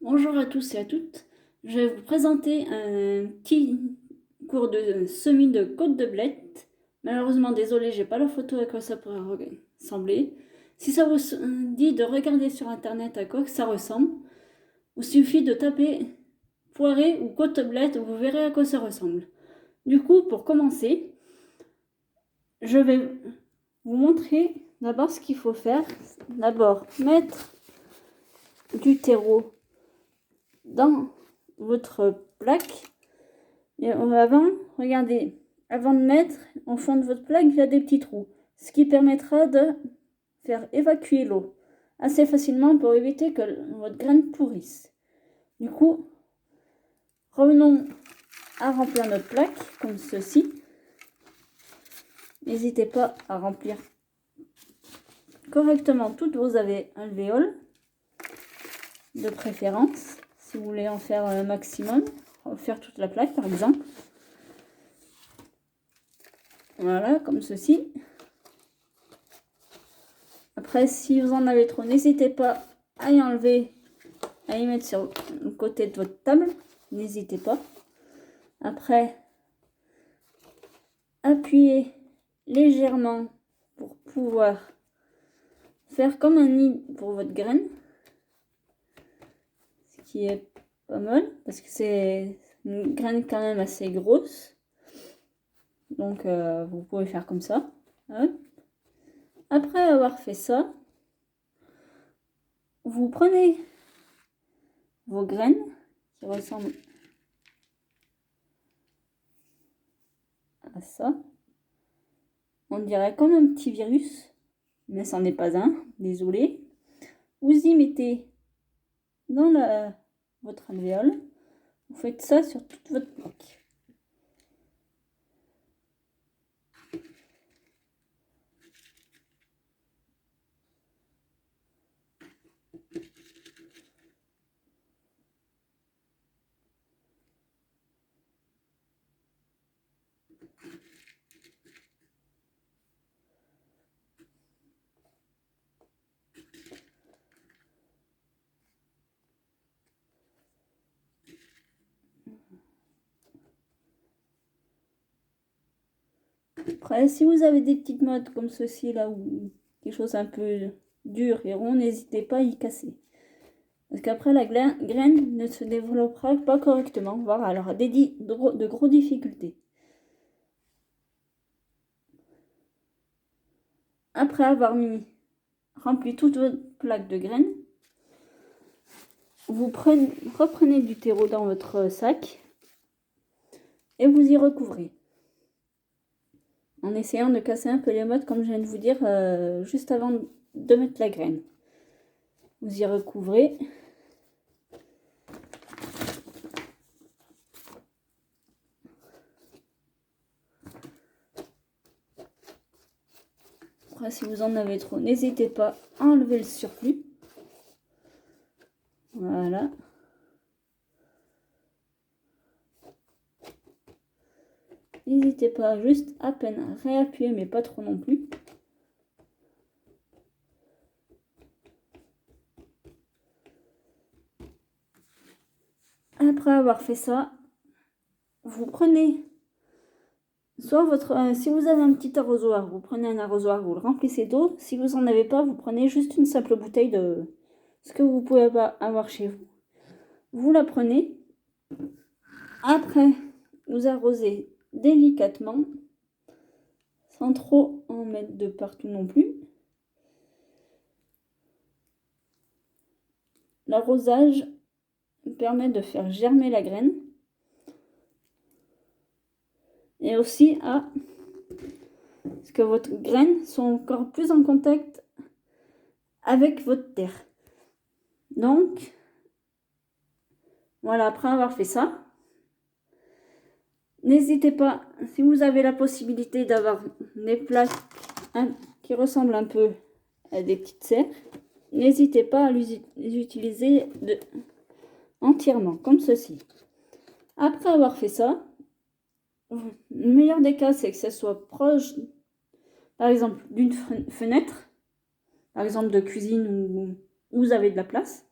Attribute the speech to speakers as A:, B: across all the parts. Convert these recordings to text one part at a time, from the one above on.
A: Bonjour à tous et à toutes. Je vais vous présenter un petit cours de semis de côte de blette. Malheureusement, désolé, j'ai pas la photo à quoi ça pourrait ressembler. Si ça vous dit de regarder sur internet à quoi que ça ressemble, il suffit de taper poirée ou côte de blette, vous verrez à quoi ça ressemble. Du coup, pour commencer, je vais vous montrer d'abord ce qu'il faut faire. D'abord, mettre du terreau dans votre plaque. Et regardez, avant de mettre au fond de votre plaque, il y a des petits trous, ce qui permettra de faire évacuer l'eau assez facilement pour éviter que votre graine pourrisse. Du coup, revenons à remplir notre plaque comme ceci. N'hésitez pas à remplir correctement toutes vos alvéoles, de préférence, si vous voulez en faire un maximum, faire toute la plaque par exemple. Voilà, comme ceci. Après, si vous en avez trop, n'hésitez pas à y enlever, à y mettre sur le côté de votre table. N'hésitez pas. Après, appuyez légèrement pour pouvoir faire comme un nid pour votre graine. Ce qui est pas mal, parce que c'est une graine quand même assez grosse. Donc, vous pouvez faire comme ça. Hop. Après avoir fait ça, vous prenez vos graines qui ressemblent à ça. On dirait comme un petit virus, mais c'en est pas un, désolé. Vous y mettez dans votre alvéole. Vous faites ça sur toute votre plaque. Après, si vous avez des petites mottes comme ceci là, ou quelque chose un peu dur et rond, n'hésitez pas à y casser. Parce qu'après, la graine ne se développera pas correctement, voire elle aura de gros difficultés. Après avoir rempli toute votre plaque de graines, vous reprenez du terreau dans votre sac et vous y recouvrez. En essayant de casser un peu les mottes, comme je viens de vous dire, juste avant de mettre la graine. Vous y recouvrez. Après, si vous en avez trop, n'hésitez pas à enlever le surplus. Voilà. N'hésitez pas, juste à peine à réappuyer, mais pas trop non plus. Après avoir fait ça, vous prenez soit si vous avez un petit arrosoir, vous prenez un arrosoir, vous le remplissez d'eau. Si vous n'en avez pas, vous prenez juste une simple bouteille de ce que vous pouvez avoir chez vous. Vous la prenez. Après, vous arrosez délicatement, sans trop en mettre de partout non plus. L'arrosage permet de faire germer la graine et aussi à ce que votre graine soit encore plus en contact avec votre terre. Donc, voilà, après avoir fait ça, n'hésitez pas, si vous avez la possibilité d'avoir des plaques qui ressemblent un peu à des petites serres, n'hésitez pas à les utiliser entièrement, comme ceci. Après avoir fait ça, le meilleur des cas, c'est que ça soit proche, par exemple, d'une fenêtre, par exemple de cuisine où vous avez de la place.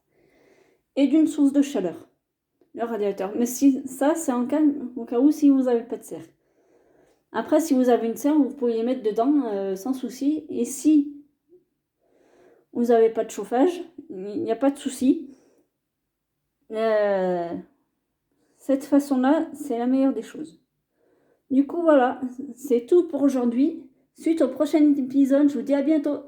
A: et d'une source de chaleur, le radiateur. Mais si, ça, c'est au cas où si vous n'avez pas de serre. Après, si vous avez une serre, vous pouvez les mettre dedans sans souci. Et si vous n'avez pas de chauffage, il n'y a pas de souci. Cette façon-là, c'est la meilleure des choses. Du coup, voilà, c'est tout pour aujourd'hui. Suite au prochain épisode, je vous dis à bientôt.